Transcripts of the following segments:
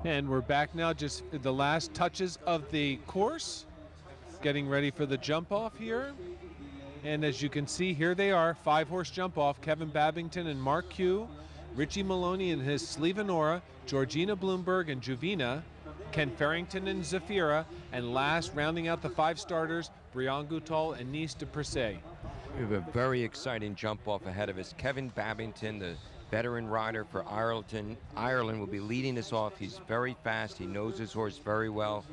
And we're back now, just the last touches of the course, getting ready for the jump off here. And as you can see, here they are, 5-horse jump off, Kevin Babington and Mark Q, Richie Moloney and his Slieveanorra, Georgina Bloomberg and Juvina, Ken Farrington and Zafira, and last, rounding out the 5 starters, Brianne Goutal and Nice de Percé. We have a very exciting jump off ahead of us. Kevin Babington, the veteran rider for Ireland, will be leading us off. He's very fast. He knows his horse very well.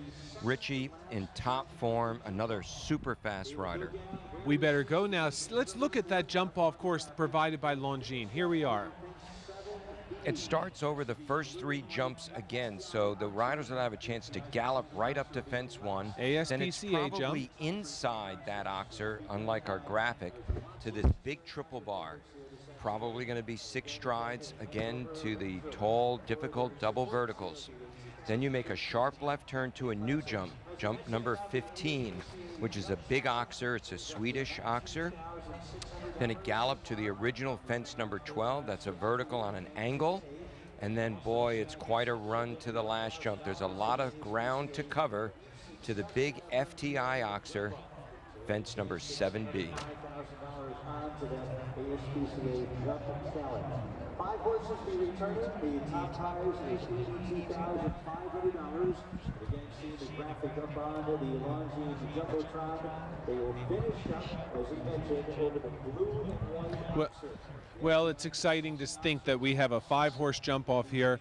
Richie in top form, another super fast rider. We better go now. Let's look at that jump off course provided by Longines. Here we are. It starts over the first 3 jumps again, so the riders will have a chance to gallop right up to fence 1. ASPCA then it's probably jump inside that oxer, unlike our graphic, to this big triple bar. Probably going to be 6 strides again to the tall, difficult double verticals. Then you make a sharp left turn to a new jump, jump number 15, which is a big oxer. It's a Swedish oxer. Then a gallop to the original fence number 12. That's a vertical on an angle. And then, boy, it's quite a run to the last jump. There's a lot of ground to cover to the big FTI oxer, fence number 7B. 5 horses be returning. The top tires is $2,500. Again, see the graphic up on the Longines Jumbotron. They will finish up, as he mentioned, over the blue and white. Well, it's exciting to think that we have a 5-horse jump off here.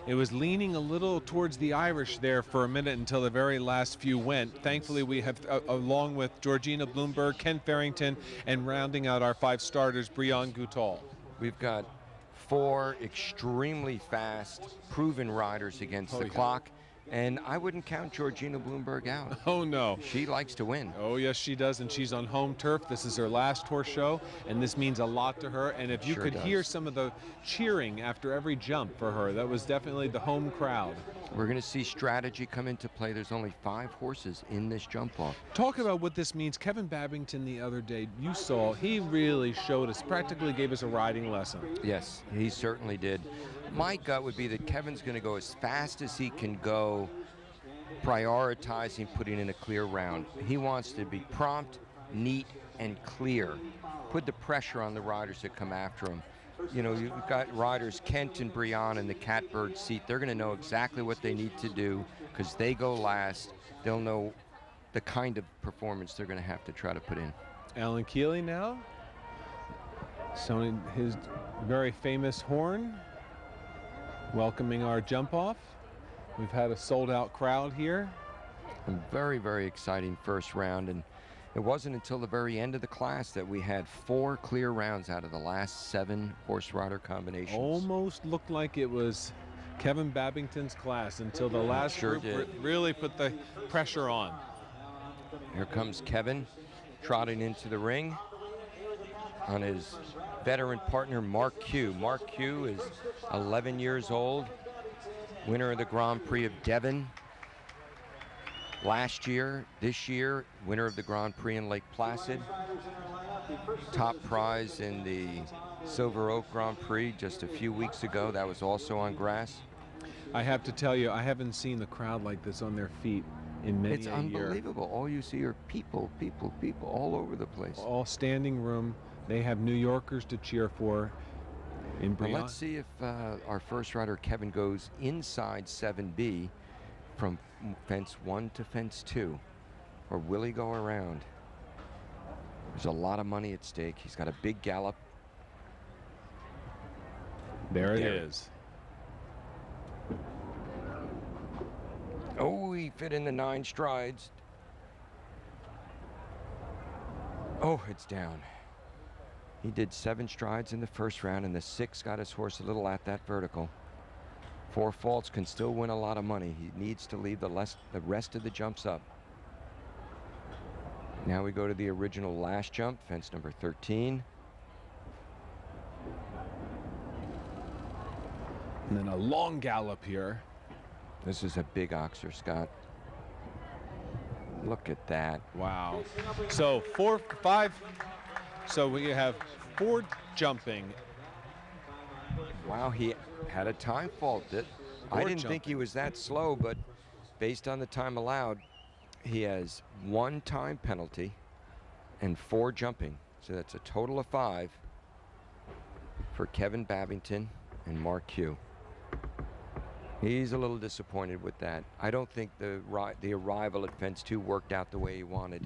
It was leaning a little towards the Irish there for a minute until the very last few went. Thankfully, we have, along with Georgina Bloomberg, Ken Farrington, and rounding out our 5 starters, Brianne Goutal. We've got 4 extremely fast, proven riders against the clock. And I wouldn't count Georgina Bloomberg out. Oh, no. She likes to win. Oh, yes, she does, and she's on home turf. This is her last horse show, and this means a lot to her. And if you could hear some of the cheering after every jump for her, that was definitely the home crowd. We're going to see strategy come into play. There's only 5 horses in this jump-off. Talk about what this means. Kevin Babington the other day, you saw, he really showed us, practically gave us a riding lesson. Yes, he certainly did. My gut would be that Kevin's going to go as fast as he can go, prioritizing putting in a clear round. He wants to be prompt, neat, and clear. Put the pressure on the riders that come after him. You know, you've got riders, Kent and Brianne in the catbird seat. They're going to know exactly what they need to do because they go last. They'll know the kind of performance they're going to have to try to put in. Alan Keeley now, sounding his very famous horn, welcoming our jump off. We've had a sold-out crowd here. A very, very exciting first round, and it wasn't until the very end of the class that we had 4 clear rounds out of the last 7 horse rider combinations. Almost looked like it was Kevin Babington's class until the last group really put the pressure on. Here comes Kevin trotting into the ring on his veteran partner, Mark Q. Mark Q is 11 years old, winner of the Grand Prix of Devon last year. This year, winner of the Grand Prix in Lake Placid. Top prize in the Silver Oak Grand Prix just a few weeks ago. That was also on grass. I have to tell you, I haven't seen the crowd like this on their feet in many a year. It's unbelievable. All you see are people, people, people all over the place. All standing room. They have New Yorkers to cheer for. Well, let's see if our first rider, Kevin, goes inside 7B from fence 1 to fence 2. Or will he go around? There's a lot of money at stake. He's got a big gallop. There it is. Oh, he fit in the 9 strides. Oh, it's down. He did 7 strides in the first round, and the 6 got his horse a little at that vertical. 4 faults can still win a lot of money. He needs to leave the rest of the jumps up. Now we go to the original last jump, fence number 13. And then a long gallop here. This is a big oxer, Scott. Look at that. Wow. So 4, 5. So we have 4 jumping. Wow, he had a time fault. I didn't think he was that slow, but based on the time allowed, he has 1 time penalty and 4 jumping. So that's a total of 5 for Kevin Babington and Mark Q. He's a little disappointed with that. I don't think the arrival at fence 2 worked out the way he wanted.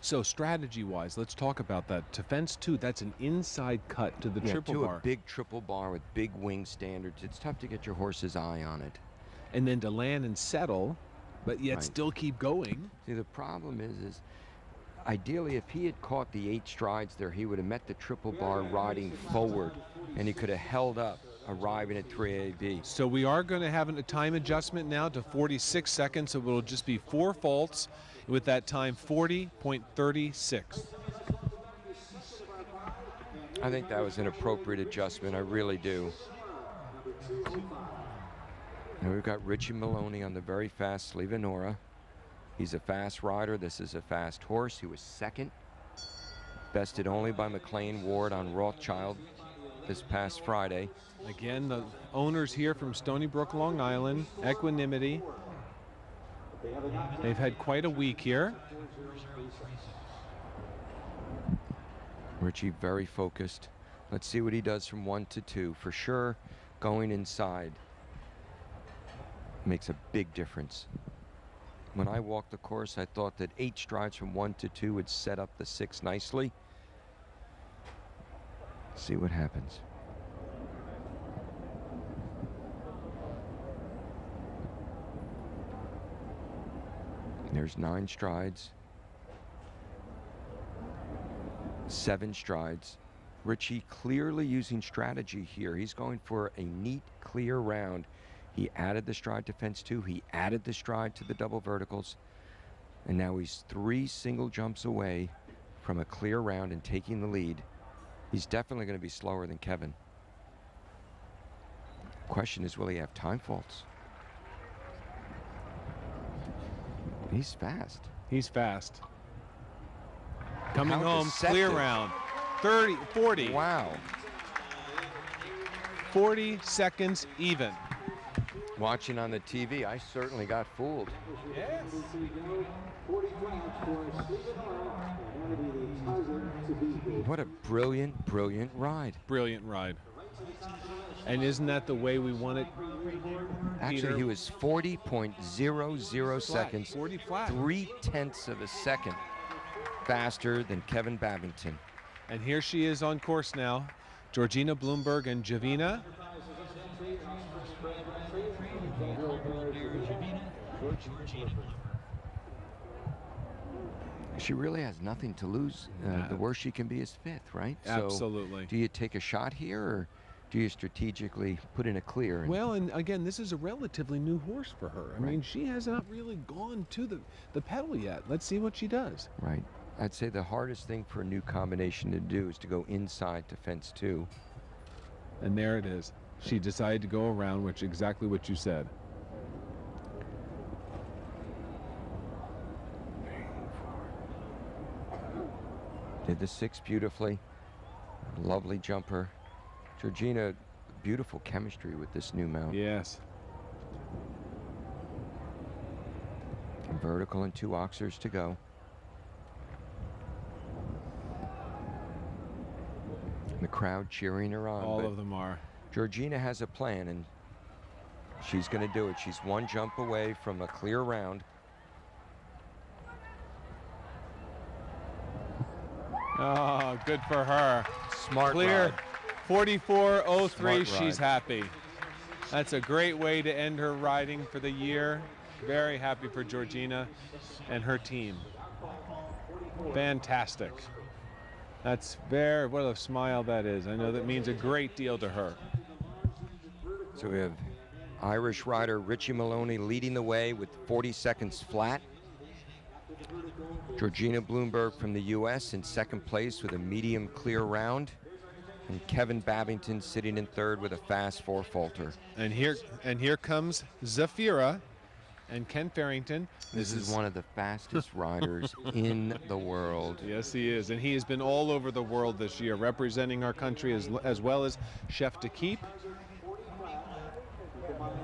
So strategy-wise, let's talk about that. To fence 2, that's an inside cut to the triple bar. A big triple bar with big wing standards. It's tough to get your horse's eye on it. And then to land and settle, but yet still keep going. See, the problem is ideally, if he had caught the 8 strides there, he would have met the triple bar riding forward, and he could have held up, arriving at 3AB. So we are going to have a time adjustment now to 46 seconds, so it'll just be 4 faults with that time 40.36. I think that was an appropriate adjustment. I really do. Now we've got Richie Moloney on the very fast Slieveanorra. He's a fast rider. This is a fast horse. He was 2nd, bested only by McLain Ward on Rothschild this past Friday. Again, the owners here from Stony Brook, Long Island, Equanimity. They've had quite a week here. Richie very focused. Let's see what he does from 1 to 2. For sure, going inside makes a big difference. When I walked the course, I thought that 8 strides from 1 to 2 would set up the 6 nicely. See what happens. There's 9 strides. 7 strides. Richie clearly using strategy here. He's going for a neat, clear round. He added the stride to fence 2. He added the stride to the double verticals. And now he's 3 single jumps away from a clear round and taking the lead. He's definitely going to be slower than Kevin. Question is, will he have time faults? He's fast. He's fast. Coming home, clear round. 40. Wow. 40 seconds even. Watching on the TV, I certainly got fooled. Yes. What a brilliant, brilliant ride. Brilliant ride. And isn't that the way we want it, Actually, Peter? he was 40.00 seconds. 40 flat. 0.3 of a second faster than Kevin Babington. And here she is on course now. Georgina Bloomberg and Juvina. She really has nothing to lose. The worst she can be is 5th, right? Absolutely. So do you take a shot here, or do you strategically put in a clear? Well, and again, this is a relatively new horse for her. I mean, she has not really gone to the pedal yet. Let's see what she does. Right. I'd say the hardest thing for a new combination to do is to go inside to fence 2. And there it is. She decided to go around, which exactly what you said. Did the 6 beautifully. Lovely jumper. Georgina, beautiful chemistry with this new mount. Yes. Vertical and 2 oxers to go. The crowd cheering her on. All of them are. Georgina has a plan, and she's going to do it. She's 1 jump away from a clear round. Oh, good for her. Smart Clear. ride. 44.03. Smart She's ride. happy. That's a great way to end her riding for the year. Very happy for Georgina and her team. Fantastic. That's what a smile that is. I know that means a great deal to her. So we have Irish rider Richie Moloney leading the way with 40 seconds flat. Georgina Bloomberg from the U.S. in 2nd place with a medium clear round. And Kevin Babington sitting in 3rd with a fast 4 falter. And here comes Zafira and Ken Farrington. This is one of the fastest riders in the world. Yes, he is. And he has been all over the world this year, representing our country as well as Chef to Keep.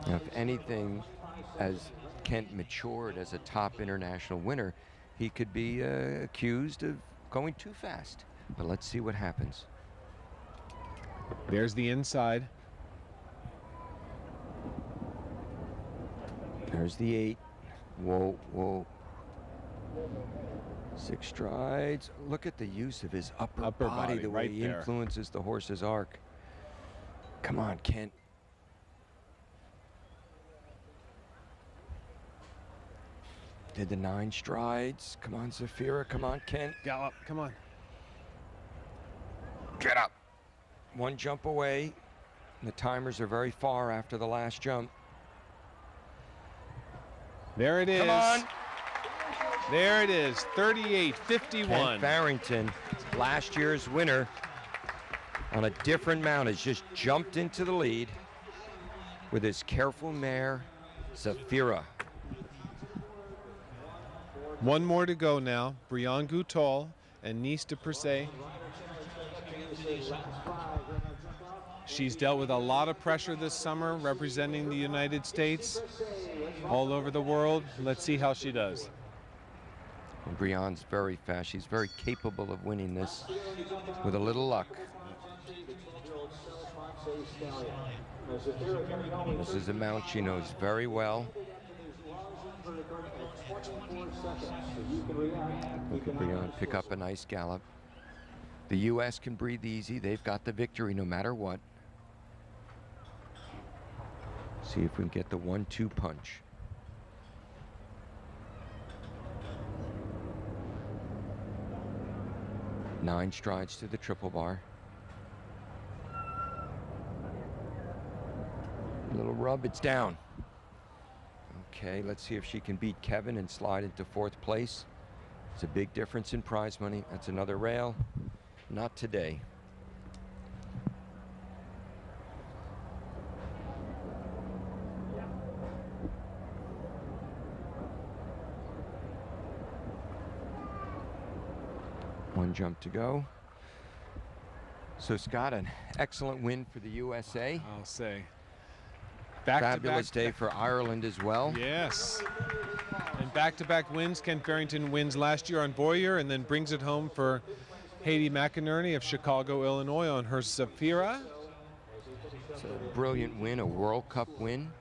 Now, if anything, as Kent matured as a top international winner, he could be accused of going too fast. But let's see what happens. There's the inside. There's the 8. Whoa, whoa. 6 strides. Look at the use of his upper body, the way right he there. influences the horse's arc. Come on, Kent. Did the 9 strides. Come on, Zafira. Come on, Kent. Gallop, come on. Get up. 1 jump away. The timers are very far after the last jump. There it is. Come on. There it is, 38.51. Kent Farrington, last year's winner, on a different mount, has just jumped into the lead with his careful mare, Zafira. 1 more to go now. Brianne Goutal and Nice de Percé. She's dealt with a lot of pressure this summer, representing the United States all over the world. Let's see how she does. And Brianne's very fast. She's very capable of winning this with a little luck. This is a mount she knows very well. Look at Brianne pick up a nice gallop. The U.S. can breathe easy. They've got the victory no matter what. See if we can get the 1-2 punch. Nine strides to the triple bar. A little rub, it's down. Okay, let's see if she can beat Kevin and slide into 4th place. It's a big difference in prize money. That's another rail. Not today. One jump to go. So Scott, an excellent win for the USA. I'll say. Fabulous day for Ireland as well. Yes. And back-to-back wins. Ken Farrington wins last year on Voyeur and then brings it home for Haiti McInerney of Chicago, Illinois on her Zafira. It's a brilliant win, a World Cup win.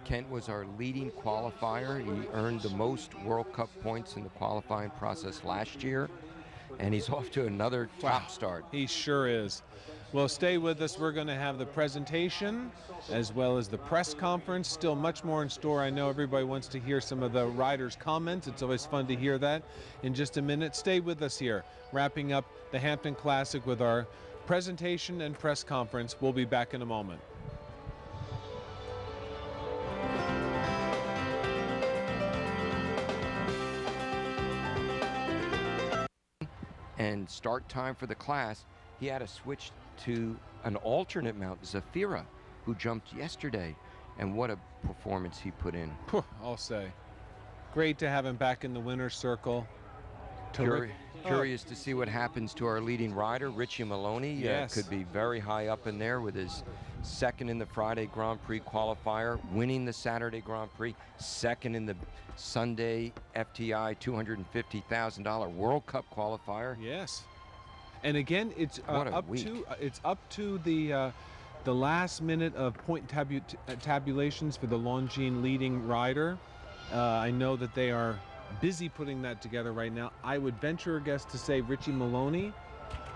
Kent was our leading qualifier. He earned the most World Cup points in the qualifying process last year. And he's off to another top start. He sure is. Well, stay with us. We're going to have the presentation as well as the press conference. Still much more in store. I know everybody wants to hear some of the riders' comments. It's always fun to hear that. In just a minute, stay with us here. Wrapping up the Hampton Classic with our presentation and press conference. We'll be back in a moment. And start time for the class, he had to switch to an alternate mount, Zafira, who jumped yesterday. And what a performance he put in. I'll say. Great to have him back in the winner's circle. Curious to see what happens to our leading rider, Richie Moloney. Yes. Could be very high up in there with his 2nd in the Friday Grand Prix qualifier, winning the Saturday Grand Prix, 2nd in the Sunday FTI $250,000 World Cup qualifier. Yes. And again, it's What a up week. to the last minute of point tabulations for the Longines Leading Rider. I know that they are busy putting that together right now. I would venture a guess to say Richie Moloney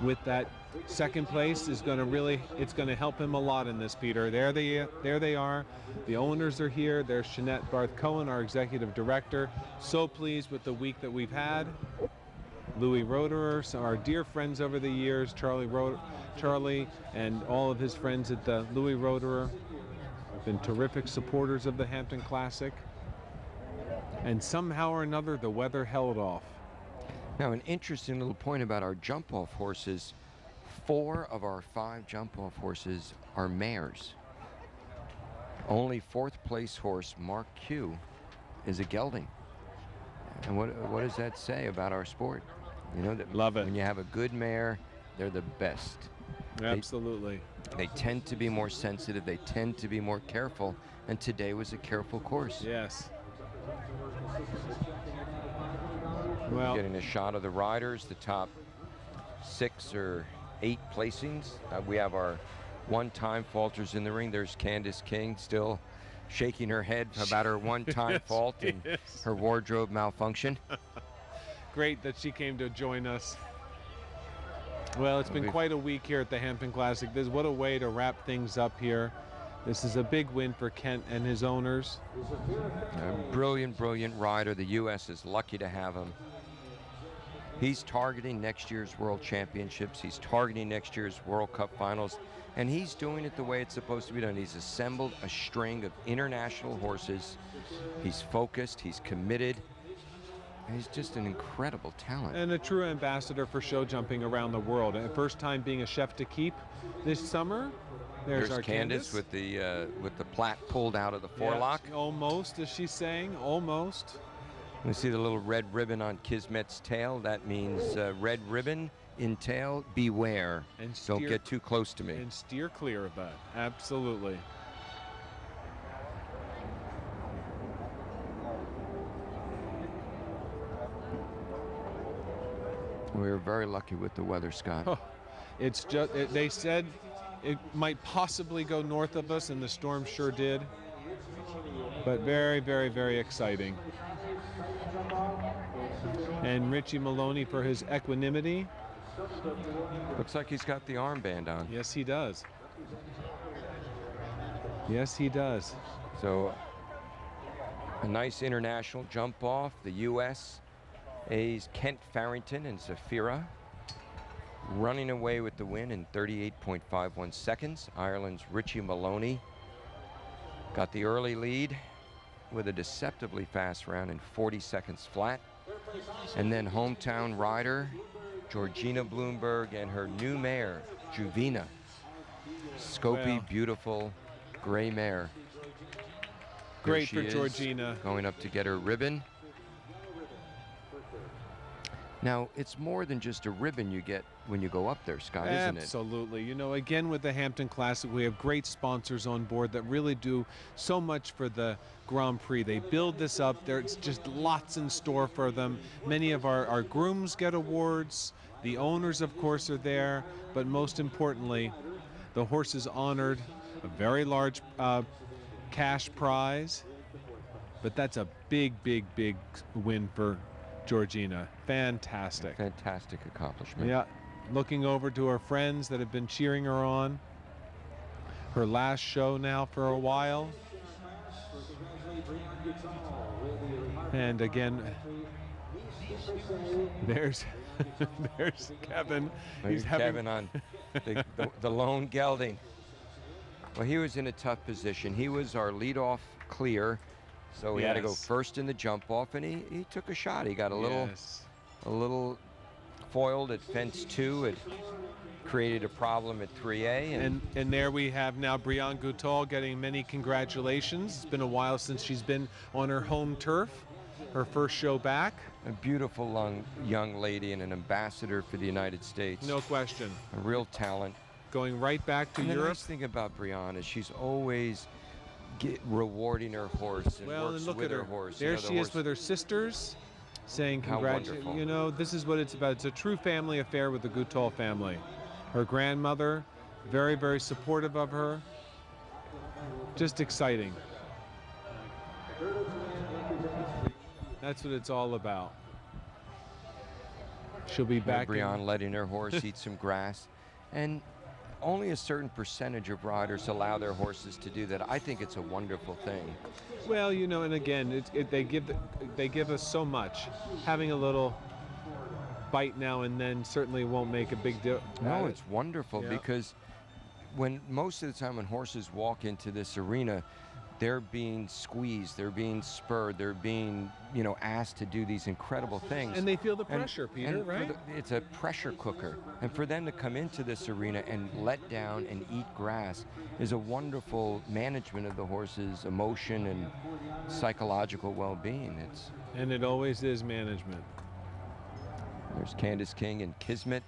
with that 2nd place is going to really, it's going to help him a lot in this, Peter. There they are. The owners are here. There's Shanette Barth Cohen, our executive director. So pleased with the week that we've had. Louis Roederer, so our dear friends over the years, Charlie and all of his friends at the Louis Roederer have been terrific supporters of the Hampton Classic. And somehow or another, the weather held off. Now, an interesting little point about our jump-off horses. 4 of our 5 jump-off horses are mares. Only 4th place horse, Mark Q, is a gelding. And what does that say about our sport? You know that Love it. When you have a good mare, they're the best. Absolutely. They tend to be more sensitive. They tend to be more careful. And today was a careful course. Yes. Well, getting a shot of the riders, the top 6 or 8 placings. We have our one-time falters in the ring. There's Candice King still shaking her head about her one-time fault and her wardrobe malfunction. Great that she came to join us. Well, it's been quite a week here at the Hampton Classic. What a way to wrap things up here. This is a big win for Kent and his owners. A brilliant, brilliant rider. The U.S. is lucky to have him. He's targeting next year's World Championships. He's targeting next year's World Cup Finals. And he's doing it the way it's supposed to be done. He's assembled a string of international horses. He's focused. He's committed. And he's just an incredible talent. And a true ambassador for show jumping around the world. And first time being a chef to keep this summer. There's our Candice with the plait pulled out of the forelock. Yes, almost, as she's saying, almost. We see the little red ribbon on Kismet's tail. That means red ribbon in tail, beware. And don't get too close to me. And steer clear of that, absolutely. We were very lucky with the weather, Scott. Oh, it's just, they said it might possibly go north of us, and the storm sure did. But very, very, very exciting. And Richie Moloney for his equanimity. Looks like he's got the armband on. Yes, he does. Yes, he does. So a nice international jump off. The U.S. A's Kent Farrington and Zafira running away with the win in 38.51 seconds. Ireland's Richie Moloney got the early lead with a deceptively fast round in 40 seconds flat. And then hometown rider Georgina Bloomberg and her new mare, Juvina. Scopy, beautiful gray mare. Great for Georgina. Going up to get her ribbon. Now, it's more than just a ribbon you get when you go up there, Scott, isn't it? Absolutely. You know, again, with the Hampton Classic, we have great sponsors on board that really do so much for the Grand Prix. They build this up. There's just lots in store for them. Many of our grooms get awards. The owners, of course, are there. But most importantly, the horse is honored. A very large cash prize. But that's a big, big, big win for Georgina. Fantastic. Fantastic accomplishment. Yeah. Looking over to her friends that have been cheering her on. Her last show now for a while. And again, there's there's Kevin. He's Kevin on the lone gelding. Well, he was in a tough position. He was our leadoff clear. So he had to go first in the jump off, and he took a shot. He got a little foiled at fence 2. It created a problem at 3A. And there we have now Brianne Goutal getting many congratulations. It's been a while since she's been on her home turf, her first show back. A beautiful young lady and an ambassador for the United States. No question. A real talent. Going right back to Europe. The nice thing about Brianne is she's always rewarding her horse and works look with at her horse. There she is with her sisters, saying congratulations. You know, this is what it's about. It's a true family affair with the Goutal family. Her grandmother, very, very supportive of her. Just exciting. That's what it's all about. She'll be back. Brianne letting her horse eat some grass. And only a certain percentage of riders allow their horses to do that. I think it's a wonderful thing. Well, you know, and again, they give us so much. Having a little bite now and then certainly won't make a big deal. No, it's wonderful because when most of the time when horses walk into this arena, they're being squeezed, they're being spurred, they're being, you know, asked to do these incredible things. And they feel the pressure, Peter, right? It's a pressure cooker. And for them to come into this arena and let down and eat grass is a wonderful management of the horse's emotion and psychological well-being. And it always is management. There's Candice King and Kismet.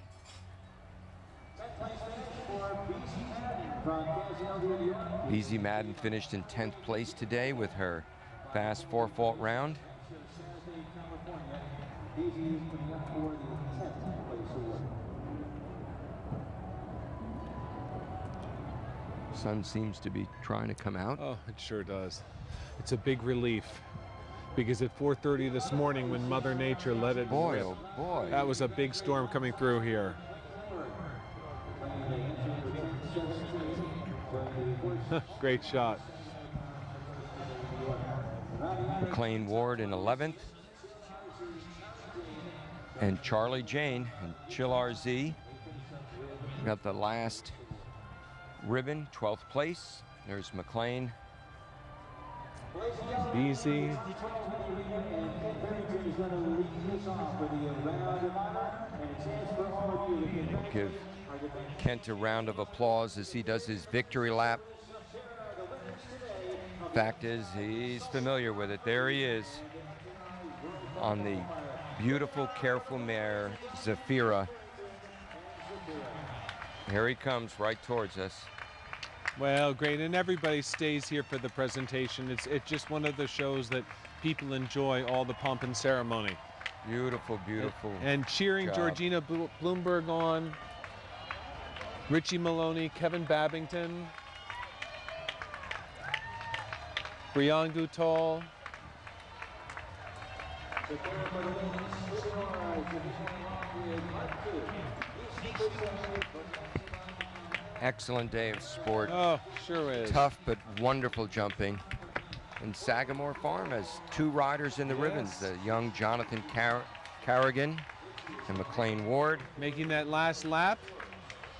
Easy Madden finished in 10th place today with her fast 4-fault round. Sun seems to be trying to come out. Oh, it sure does. It's a big relief, because at 4:30 this morning when Mother Nature let it Boy, rip, oh boy. that was a big storm coming through here. Great shot. McLain Ward in 11th. And Charlie Jane and Chillar Z got the last ribbon, 12th place. There's McLain. Easy. Give Kent a round of applause as he does his victory lap. Fact is, he's familiar with it. There he is on the beautiful, careful mare, Zafira. Here he comes right towards us. Well, great, and everybody stays here for the presentation. It's just one of the shows that people enjoy all the pomp and ceremony. Beautiful, beautiful. And cheering job. Georgina Bloomberg on, Richie Moloney, Kevin Babington, Brianne Goutal. Excellent day of sport. Oh, sure is. Tough but wonderful jumping. And Sagamore Farm has 2 riders in the ribbons, the young Jonathan Carrigan and McLain Ward. Making that last lap.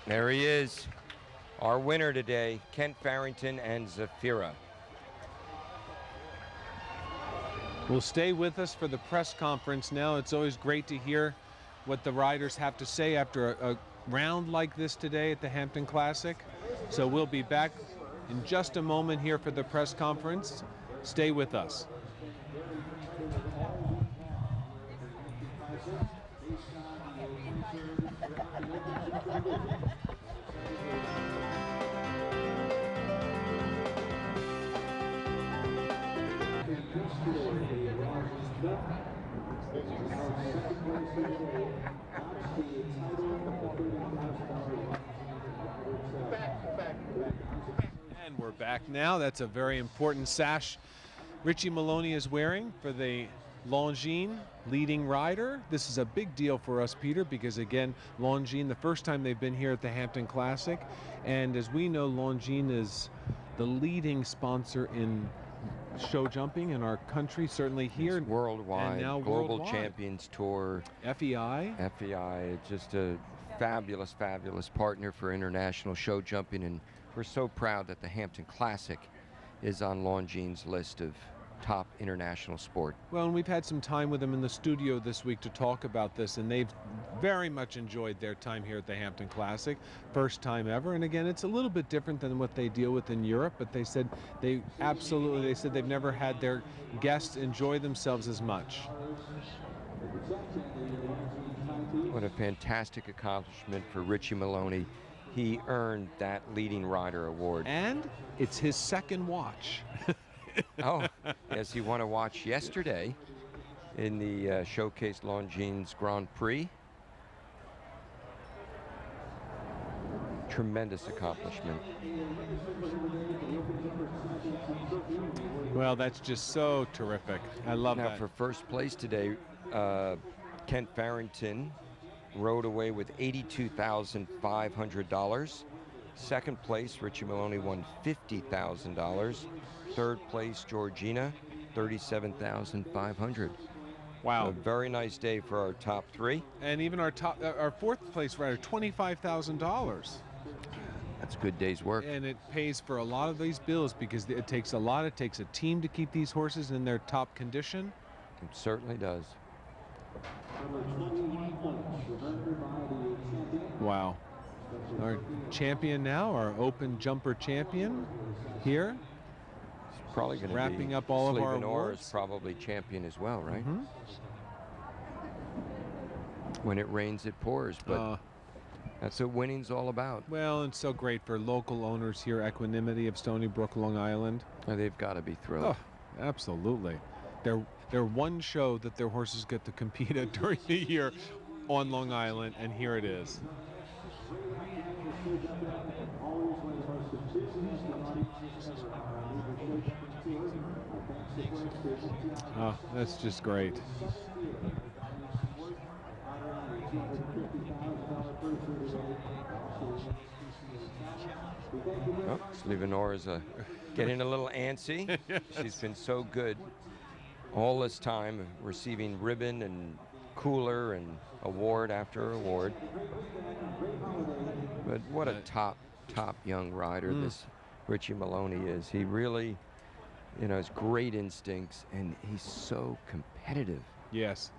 There he is, our winner today, Kent Farrington and Zafira. Will stay with us for the press conference now. It's always great to hear what the riders have to say after a round like this today at the Hampton Classic. So we'll be back in just a moment here for the press conference. Stay with us. And we're back now. That's a very important sash Richie Moloney is wearing for the Longines Leading Rider. This is a big deal for us, Peter, because again, Longines, the first time they've been here at the Hampton Classic, and as we know, Longines is the leading sponsor in show jumping in our country, certainly here. It's worldwide, and now Global worldwide. Champions Tour. FEI. FEI, just a fabulous, fabulous partner for international show jumping, and we're so proud that the Hampton Classic is on Longines' list of top international sport. Well, and we've had some time with them in the studio this week to talk about this, and they've very much enjoyed their time here at the Hampton Classic. First time ever, and again, it's a little bit different than what they deal with in Europe, but they said they said they've never had their guests enjoy themselves as much. What a fantastic accomplishment for Richie Moloney. He earned that Leading Rider award. And it's his second watch. Oh, yes, he won a watch yesterday in the Showcase Longines Grand Prix. Tremendous accomplishment. Well, that's just so terrific. I love Now, that. for first place today, Kent Farrington rode away with $82,500. Second place, Richie Moloney won $50,000. Third place, Georgina, $37,500. Wow. A very nice day for our top 3. And even our fourth place rider, $25,000. That's a good day's work. And it pays for a lot of these bills because it takes a lot. It takes a team to keep these horses in their top condition. It certainly does. Wow. Our champion now, our open jumper champion here. It's probably going to be wrapping up all of our Slieveanorra awards. is probably champion as well, right? Mm-hmm. When it rains, it pours, but That's what winning's all about. Well, and so great for local owners here, Equanimity of Stony Brook, Long Island. They've got to be thrilled. Oh, absolutely. They're one show that their horses get to compete at during the year on Long Island, and here it is. Oh, that's just great. Oh, Slieveanorra's getting a little antsy. She's been so good all this time, receiving ribbon and cooler and award after award. But what a top young rider this Richie Moloney is. He really, has great instincts, and he's so competitive. Yes,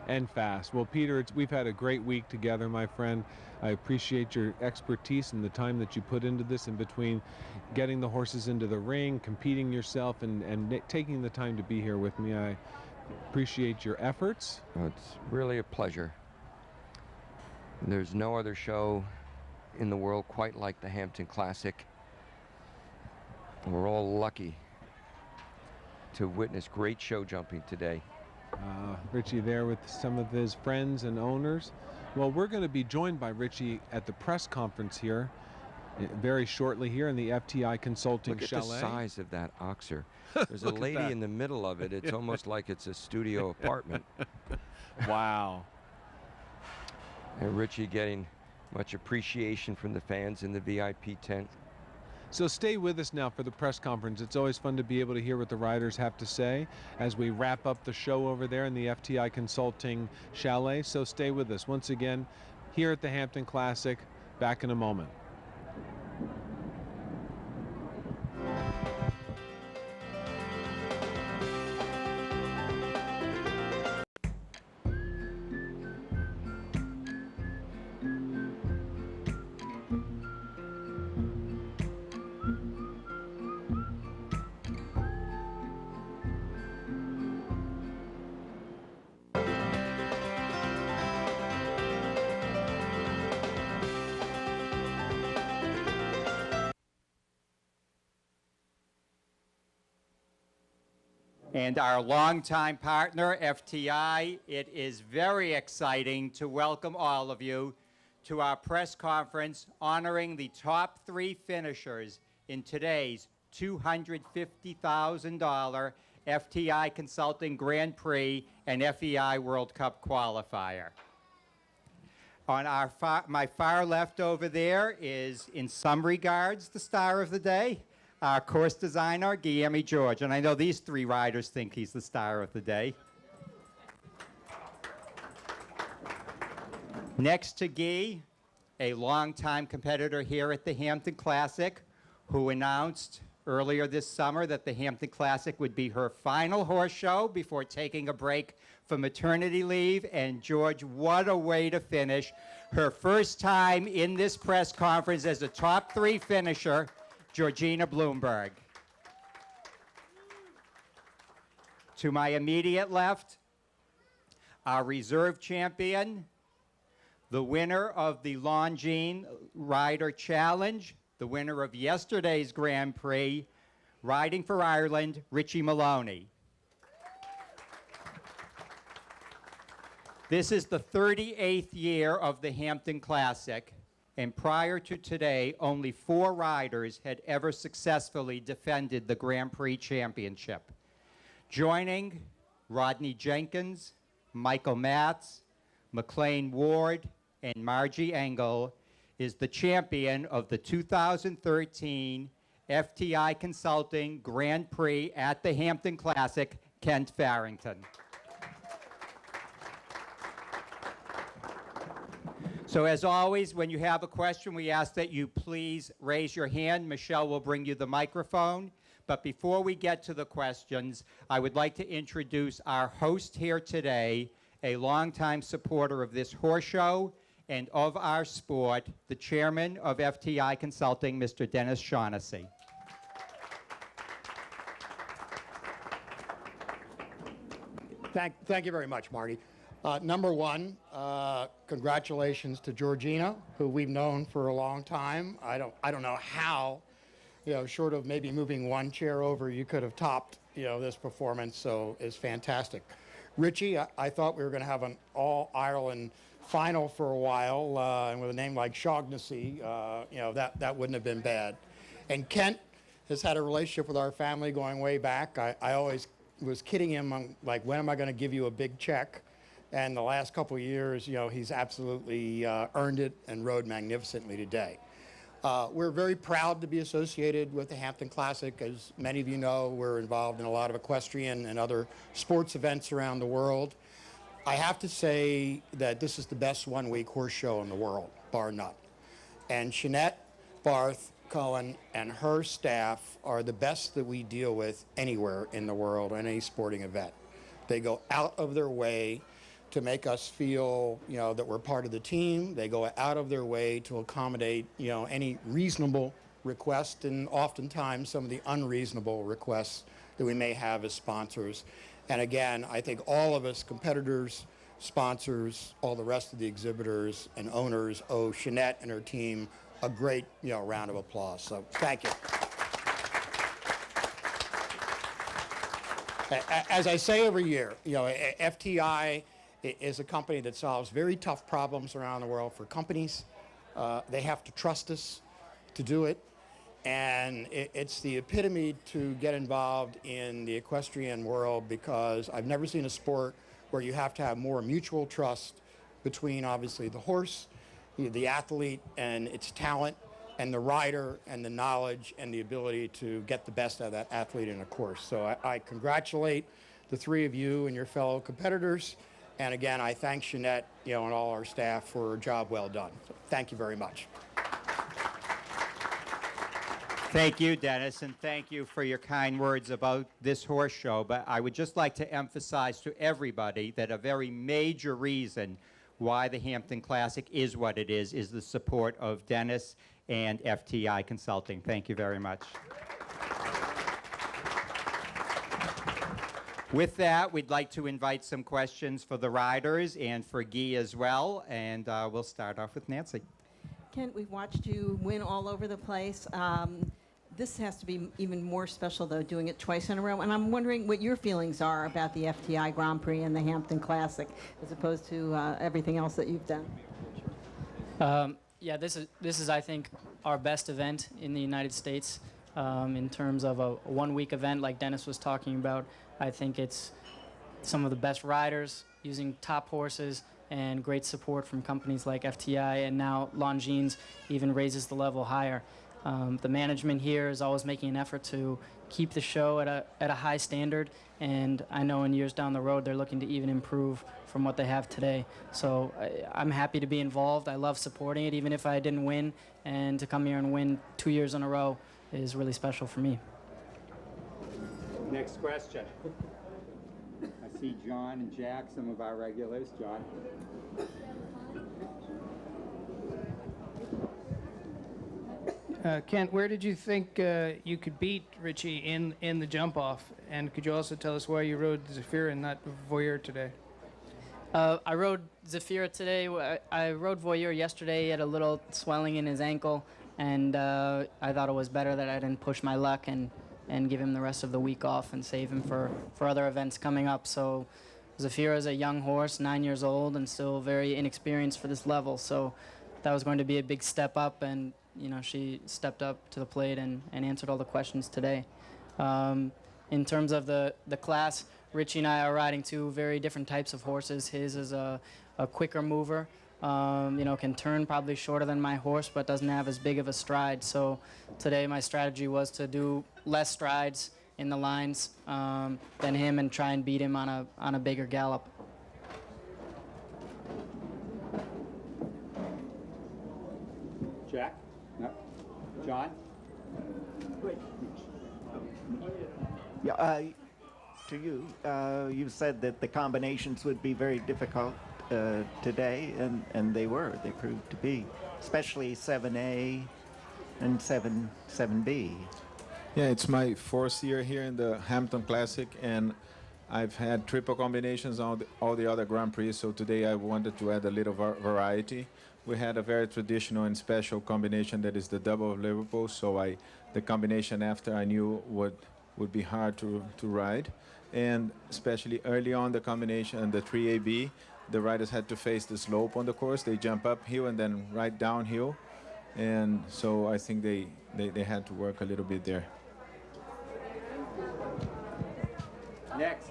and fast. Well, Peter, we've had a great week together, my friend. I appreciate your expertise and the time that you put into this in between getting the horses into the ring, competing yourself, and taking the time to be here with me. I appreciate your efforts. Oh, it's really a pleasure. There's no other show in the world quite like the Hampton Classic. We're all lucky to witness great show jumping today. Richie there with some of his friends and owners. Well, we're going to be joined by Richie at the press conference here very shortly here in the FTI Consulting Look at Chalet. the size of that oxer. There's a lady in the middle of it. It's almost like it's a studio apartment. Wow. And Richie getting much appreciation from the fans in the VIP tent. So stay with us now for the press conference. It's always fun to be able to hear what the riders have to say as we wrap up the show over there in the FTI Consulting Chalet. So stay with us. Once again, here at the Hampton Classic, back in a moment. And our longtime partner, FTI, it is very exciting to welcome all of you to our press conference honoring the top 3 finishers in today's $250,000 FTI Consulting Grand Prix and FEI World Cup Qualifier. On my far left over there is, in some regards, the star of the day, our course designer, Guillermo George. And I know these 3 riders think he's the star of the day. Next to Guy, a longtime competitor here at the Hampton Classic, who announced earlier this summer that the Hampton Classic would be her final horse show before taking a break for maternity leave. And George, what a way to finish. Her first time in this press conference as a top 3 finisher, Georgina Bloomberg. To my immediate left, our reserve champion, the winner of the Longines Rider Challenge, the winner of yesterday's Grand Prix, riding for Ireland, Richie Moloney. This is the 38th year of the Hampton Classic. And prior to today, only 4 riders had ever successfully defended the Grand Prix championship. Joining Rodney Jenkins, Michael Matz, McLain Ward, and Margie Engel is the champion of the 2013 FTI Consulting Grand Prix at the Hampton Classic, Kent Farrington. So as always, when you have a question, we ask that you please raise your hand. Michelle will bring you the microphone. But before we get to the questions, I would like to introduce our host here today, a longtime supporter of this horse show and of our sport, the chairman of FTI Consulting, Mr. Dennis Shaughnessy. Thank you very much, Marty. Number one, congratulations to Georgina, who we've known for a long time. I don't know how, short of maybe moving one chair over, you could have topped, this performance. So it's fantastic. Richie, I thought we were going to have an all-Ireland final for a while, and with a name like Shaughnessy, that wouldn't have been bad. And Kent has had a relationship with our family going way back. I always was kidding him, like, when am I going to give you a big check? And the last couple of years, he's absolutely earned it and rode magnificently today. We're very proud to be associated with the Hampton Classic. As many of you know, we're involved in a lot of equestrian and other sports events around the world. I have to say that this is the best one-week horse show in the world, bar none. And Jeanette Barth Cohen and her staff are the best that we deal with anywhere in the world in any sporting event. They go out of their way to make us feel, that we're part of the team. They go out of their way to accommodate, any reasonable request, and oftentimes some of the unreasonable requests that we may have as sponsors. And again, I think all of us, competitors, sponsors, all the rest of the exhibitors and owners, owe Jeanette and her team a great, round of applause. So thank you. As I say every year, FTI is a company that solves very tough problems around the world for companies. They have to trust us to do it. And it's the epitome to get involved in the equestrian world, because I've never seen a sport where you have to have more mutual trust between, obviously, the horse, the athlete and its talent, and the rider and the knowledge and the ability to get the best out of that athlete in a course. So I congratulate the three of you and your fellow competitors. And again, I thank Jeanette, and all our staff for a job well done. So thank you very much. Thank you, Dennis, and thank you for your kind words about this horse show. But I would just like to emphasize to everybody that a very major reason why the Hampton Classic is what it is the support of Dennis and FTI Consulting. Thank you very much. With that, we'd like to invite some questions for the riders and for Guy as well, and we'll start off with Nancy. Kent, we've watched you win all over the place. This has to be even more special, though, doing it twice in a row. And I'm wondering what your feelings are about the FTI Grand Prix and the Hampton Classic, as opposed to everything else that you've done. Yeah, this is, I think, our best event in the United States in terms of a one-week event like Dennis was talking about. I think it's some of the best riders using top horses and great support from companies like FTI, and now Longines even raises the level higher. The management here is always making an effort to keep the show at a high standard, and I know in years down the road they're looking to even improve from what they have today. So I'm happy to be involved. I love supporting it, even if I didn't win, and to come here and win 2 years in a row is really special for me. Next question. I see John and Jack, some of our regulars. John. Kent, where did you think you could beat Richie in the jump-off? And could you also tell us why you rode Zafira and not Voyeur today? I rode Zafira today. I rode Voyeur yesterday. He had a little swelling in his ankle, and I thought it was better that I didn't push my luck and give him the rest of the week off and save him for other events coming up. So Zafira is a young horse, 9 years old, and still very inexperienced for this level. So that was going to be a big step up, and she stepped up to the plate and answered all the questions today. In terms of the class, Richie and I are riding two very different types of horses. His is a quicker mover, can turn probably shorter than my horse, but doesn't have as big of a stride. So today my strategy was to do less strides in the lines than him and try and beat him on a bigger gallop. Jack? No. John? Yeah, to you, you said that the combinations would be very difficult today, and they were. They proved to be, especially 7A and 7B. Yeah, it's my fourth year here in the Hampton Classic, and I've had triple combinations on all the other Grand Prix, so today I wanted to add a little variety. We had a very traditional and special combination that is the double of Liverpool, so the combination after I knew would be hard to ride. And especially early on the combination, the 3AB, the riders had to face the slope on the course. They jump uphill and then right downhill. And so I think they had to work a little bit there. Next.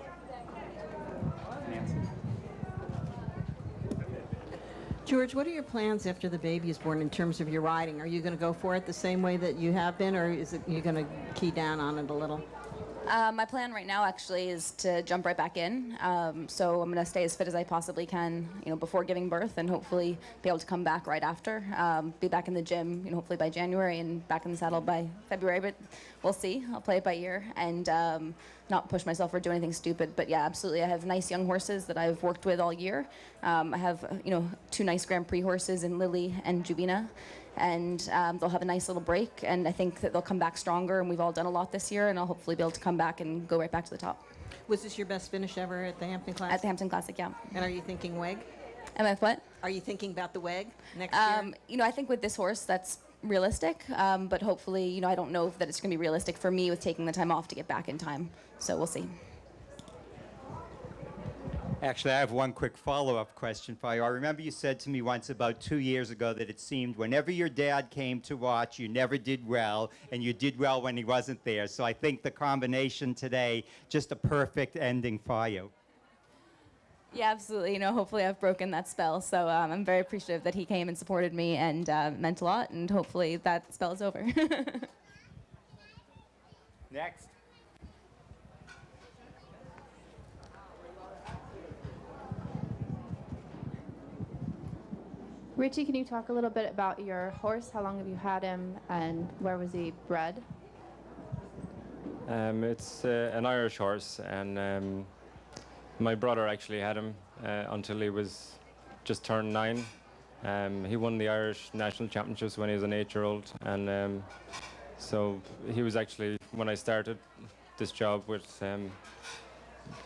Nancy. George, what are your plans after the baby is born in terms of your riding? Are you going to go for it the same way that you have been, or is it you going to key down on it a little? My plan right now actually is to jump right back in. So I'm going to stay as fit as I possibly can, before giving birth, and hopefully be able to come back right after. Be back in the gym, hopefully by January, and back in the saddle by February. But we'll see. I'll play it by ear and not push myself or do anything stupid. But yeah, absolutely. I have nice young horses that I've worked with all year. I have 2 nice Grand Prix horses in Lily and Juvina. And they'll have a nice little break, and I think that they'll come back stronger, and we've all done a lot this year, and I'll hopefully be able to come back and go right back to the top. Was this your best finish ever at the Hampton Classic? At the Hampton Classic, yeah. And are you thinking WEG? Am I what? Are you thinking about the WEG next year? I think with this horse, that's realistic, but hopefully, I don't know that it's going to be realistic for me with taking the time off to get back in time, so we'll see. Actually, I have one quick follow-up question for you. I remember you said to me once about 2 years ago that it seemed whenever your dad came to watch, you never did well, and you did well when he wasn't there. So I think the combination today, just a perfect ending for you. Yeah, absolutely. Hopefully I've broken that spell. So I'm very appreciative that he came and supported me, and meant a lot, and hopefully that spell is over. Next. Richie, can you talk a little bit about your horse? How long have you had him, and where was he bred? It's an Irish horse, and my brother actually had him until he was just turned 9. He won the Irish National Championships when he was an 8-year-old, and so he was actually, when I started this job with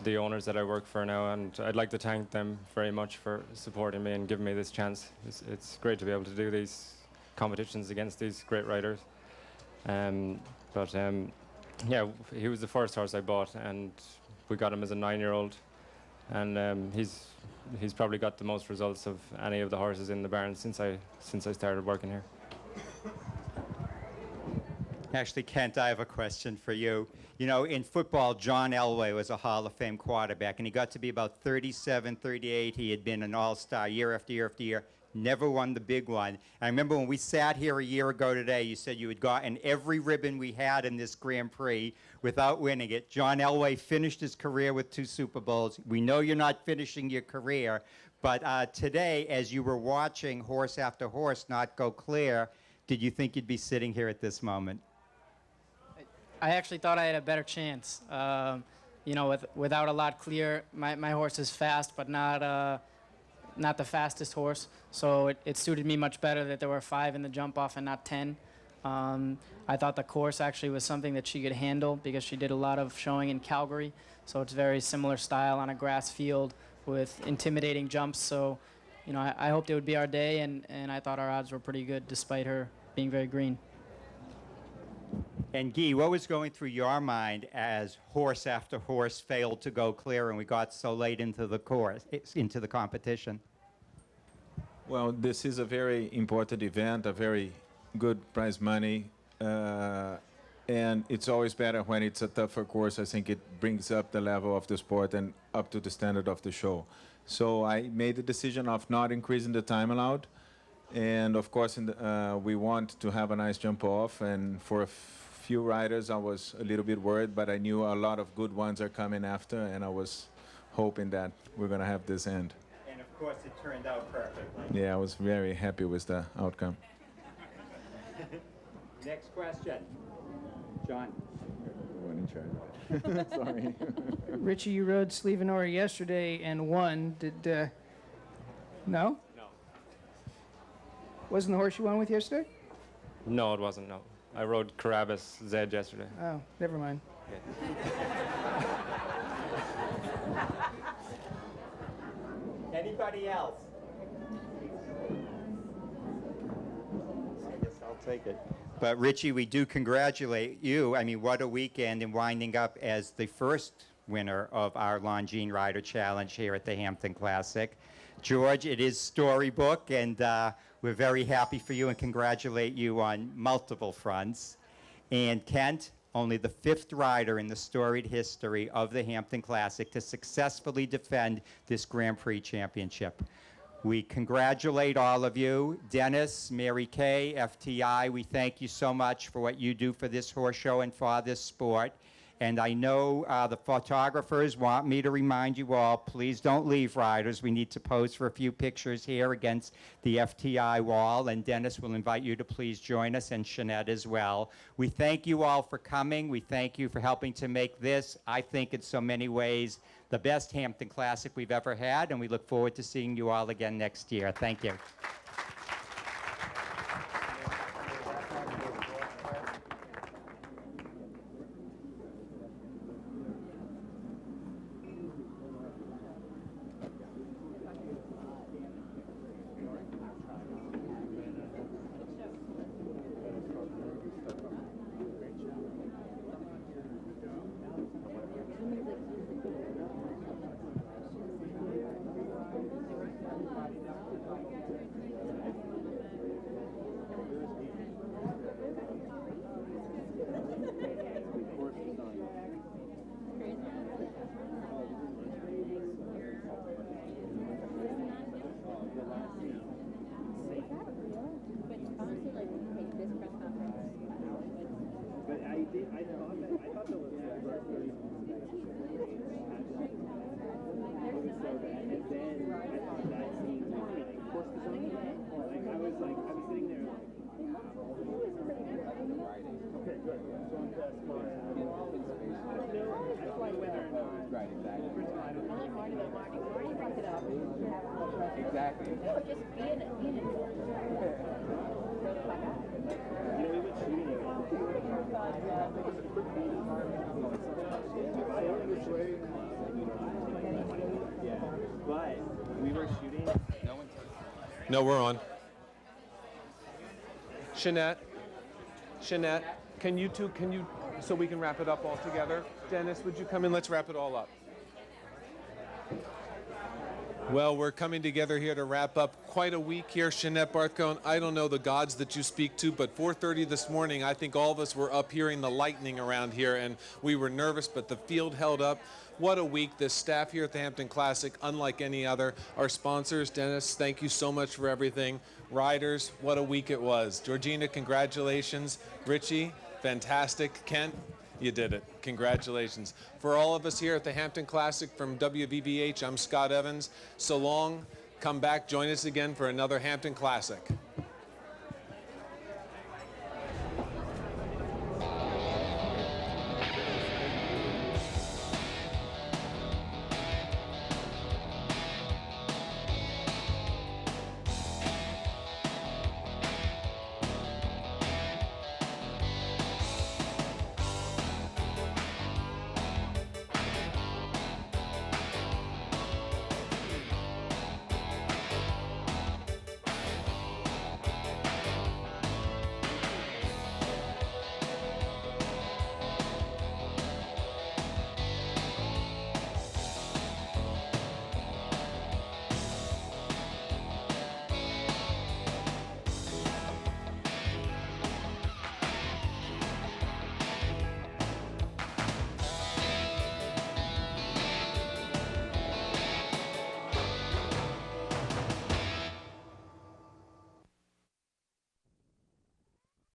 the owners that I work for now, and I'd like to thank them very much for supporting me and giving me this chance. It's great to be able to do these competitions against these great riders. Yeah, he was the first horse I bought, and we got him as a 9-year-old, and he's probably got the most results of any of the horses in the barn since I started working here. Actually, Kent, I have a question for you. In football, John Elway was a Hall of Fame quarterback, and he got to be about 37, 38. He had been an all-star year after year after year, never won the big one. I remember when we sat here a year ago today, you said you had gotten every ribbon we had in this Grand Prix without winning it. John Elway finished his career with 2 Super Bowls. We know you're not finishing your career, but today, as you were watching horse after horse not go clear, did you think you'd be sitting here at this moment? I actually thought I had a better chance. Without a lot clear, my horse is fast, but not the fastest horse. So it suited me much better that there were 5 in the jump off and not 10. I thought the course actually was something that she could handle because she did a lot of showing in Calgary. So it's very similar style on a grass field with intimidating jumps. So, I hoped it would be our day, and I thought our odds were pretty good despite her being very green. And Guy, what was going through your mind as horse after horse failed to go clear and we got so late into the course, into the competition? Well, this is a very important event, a very good prize money, and it's always better when it's a tougher course. I think it brings up the level of the sport and up to the standard of the show. So I made the decision of not increasing the time allowed. And of course, we want to have a nice jump off, and for a few riders I was a little bit worried, but I knew a lot of good ones are coming after, and I was hoping that we're going to have this end. And of course it turned out perfectly. Yeah, I was very happy with the outcome. Next question. John. One in charge. Sorry. Richie, you rode Slieveanorra yesterday and won. Did, no? Wasn't the horse you won with yesterday? No, it wasn't, no. I rode Carrabis Z yesterday. Oh, never mind. Yeah. Anybody else? I guess I'll take it. But Richie, we do congratulate you. I mean, what a weekend, and winding up as the first winner of our Longines Rider Challenge here at the Hampton Classic. George, it is storybook, and we're very happy for you and congratulate you on multiple fronts. And Kent, only the 5th rider in the storied history of the Hampton Classic to successfully defend this Grand Prix championship. We congratulate all of you. Dennis, Mary Kay, FTI, we thank you so much for what you do for this horse show and for this sport. And I know the photographers want me to remind you all, please don't leave, riders. We need to pose for a few pictures here against the FTI wall. And Dennis will invite you to please join us, and Shanette as well. We thank you all for coming. We thank you for helping to make this, I think in so many ways, the best Hampton Classic we've ever had. And we look forward to seeing you all again next year. Thank you. No, we're on. Shanette, can you two, so we can wrap it up all together? Dennis, would you come in? Let's wrap it all up. Well, we're coming together here to wrap up quite a week here, Shanette Barthcone. I don't know the gods that you speak to, but 4:30 this morning, I think all of us were up hearing the lightning around here, and we were nervous, but the field held up. What a week. This staff here at the Hampton Classic, unlike any other. Our sponsors, Dennis, thank you so much for everything. Riders, what a week it was. Georgina, congratulations. Richie, fantastic. Kent, you did it. Congratulations. For all of us here at the Hampton Classic from WVVH, I'm Scott Evans. So long. Come back. Join us again for another Hampton Classic.